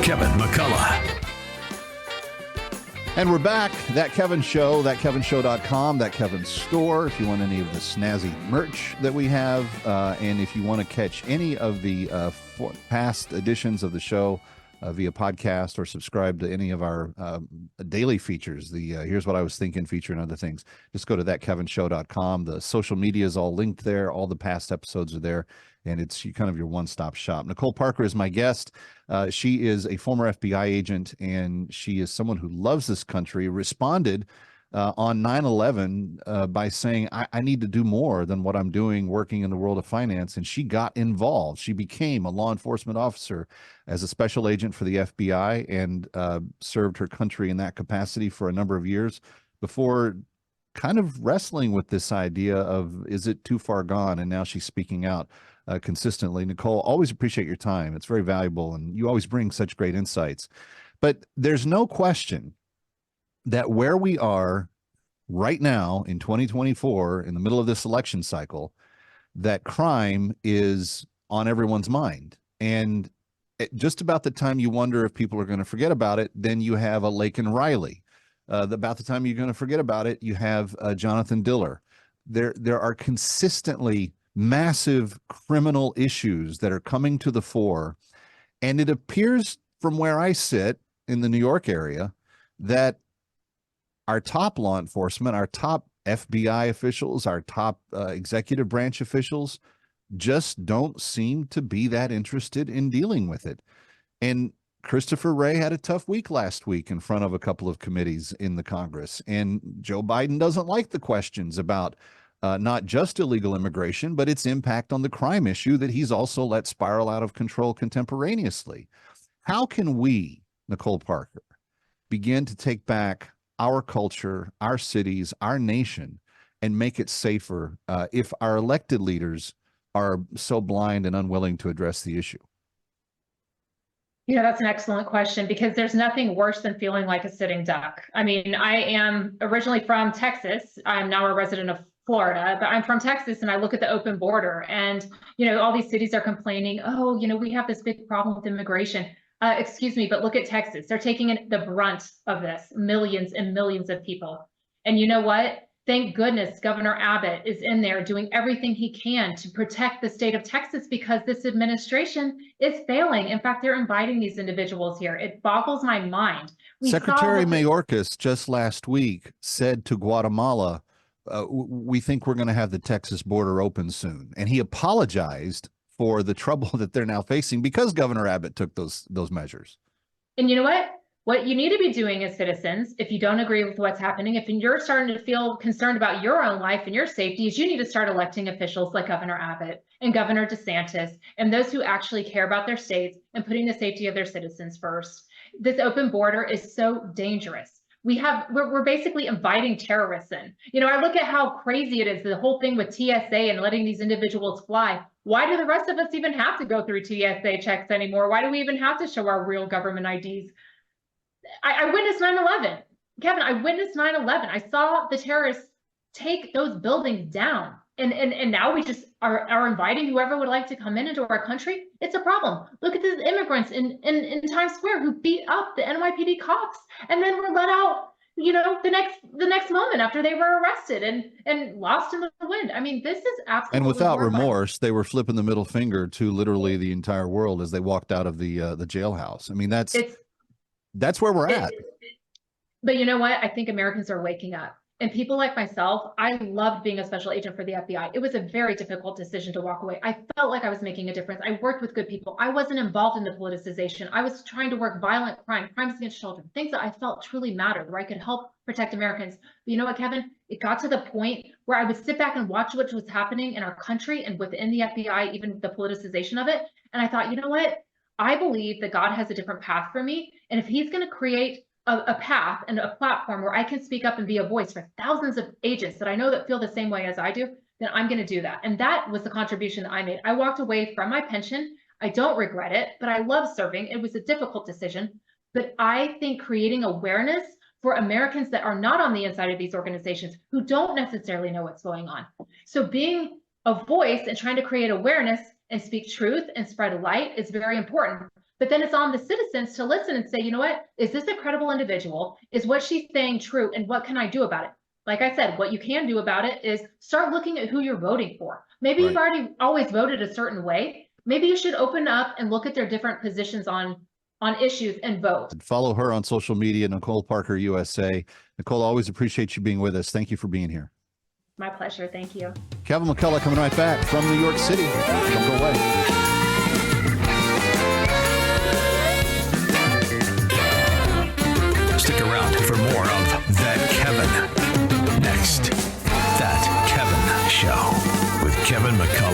Kevin McCullough. And we're back. That Kevin Show, thatkevinshow.com, that Kevin store, if you want any of the snazzy merch that we have. And if you want to catch any of the past editions of the show via podcast or subscribe to any of our daily features, the Here's What I Was Thinking feature and other things, just go to thatkevinshow.com. The social media is all linked there. All the past episodes are there. And it's kind of your one-stop shop. Nicole Parker is my guest. She is a former FBI agent, and she is someone who loves this country, responded on 9/11 by saying, I need to do more than what I'm doing working in the world of finance. And she got involved. She became a law enforcement officer as a special agent for the FBI and served her country in that capacity for a number of years before kind of wrestling with this idea of, is it too far gone? And now she's speaking out consistently. Nicole, always appreciate your time. It's very valuable, and you always bring such great insights. But there's no question that where we are right now in 2024, in the middle of this election cycle, that crime is on everyone's mind. And at just about the time you wonder if people are going to forget about it, then you have a Laken Riley. About the time you're going to forget about it, you have Jonathan Diller. There are consistently massive criminal issues that are coming to the fore. And it appears from where I sit in the New York area that our top law enforcement, our top FBI officials, our top executive branch officials just don't seem to be that interested in dealing with it. And Christopher Wray had a tough week last week in front of a couple of committees in the Congress. And Joe Biden doesn't like the questions about not just illegal immigration, but its impact on the crime issue that he's also let spiral out of control contemporaneously. How can we, Nicole Parker, begin to take back our culture, our cities, our nation, and make it safer if our elected leaders are so blind and unwilling to address the issue? Yeah, that's an excellent question, because there's nothing worse than feeling like a sitting duck. I mean, I am originally from Texas. I'm now a resident of Florida, but I'm from Texas, and I look at the open border, and, all these cities are complaining, oh, we have this big problem with immigration. Excuse me, but look at Texas. They're taking the brunt of this, millions and millions of people. And you know what? Thank goodness Governor Abbott is in there doing everything he can to protect the state of Texas, because this administration is failing. In fact, they're inviting these individuals here. It boggles my mind. Secretary Mayorkas just last week said to Guatemala, we think we're going to have the Texas border open soon. And he apologized for the trouble that they're now facing because Governor Abbott took those measures. And you know what? What you need to be doing as citizens, if you don't agree with what's happening, if you're starting to feel concerned about your own life and your safety, is you need to start electing officials like Governor Abbott and Governor DeSantis, and those who actually care about their states and putting the safety of their citizens first. This open border is so dangerous. We're basically inviting terrorists in. I look at how crazy it is, the whole thing with TSA and letting these individuals fly. Why do the rest of us even have to go through TSA checks anymore? Why do we even have to show our real government IDs? I witnessed 9/11. Kevin, I witnessed 9/11. I saw the terrorists take those buildings down. And now we just are inviting whoever would like to come into our country. It's a problem. Look at these immigrants in Times Square who beat up the NYPD cops and then were let out, the next moment after they were arrested and lost in the wind. I mean, this is absolutely, and without horrifying. remorse, they were flipping the middle finger to literally the entire world as they walked out of the jailhouse. I mean, that's where we're at. But you know what? I think Americans are waking up. And people like myself, I loved being a special agent for the FBI. It was a very difficult decision to walk away. I felt like I was making a difference. I worked with good people. I wasn't involved in the politicization. I was trying to work violent crime, crimes against children, things that I felt truly mattered, where I could help protect Americans. But you know what, Kevin? It got to the point where I would sit back and watch what was happening in our country and within the FBI, even the politicization of it. And I thought, you know what? I believe that God has a different path for me. And if he's going to create a path and a platform where I can speak up and be a voice for thousands of agents that I know that feel the same way as I do, then I'm going to do that. And that was the contribution that I made. I walked away from my pension. I don't regret it, but I love serving. It was a difficult decision. But I think creating awareness for Americans that are not on the inside of these organizations, who don't necessarily know what's going on. So being a voice and trying to create awareness and speak truth and spread light is very important. But then it's on the citizens to listen and say, you know what, is this a credible individual? Is what she's saying true? And what can I do about it? Like I said, what you can do about it is start looking at who you're voting for. Maybe you've already always voted a certain way. Maybe you should open up and look at their different positions on issues and vote. Follow her on social media, Nicole Parker USA. Nicole, always appreciate you being with us. Thank you for being here. My pleasure. Thank you. Kevin McCullough coming right back from New York City. Don't go away. Stick around for more of That Kevin. Next, That Kevin Show with Kevin McCullough.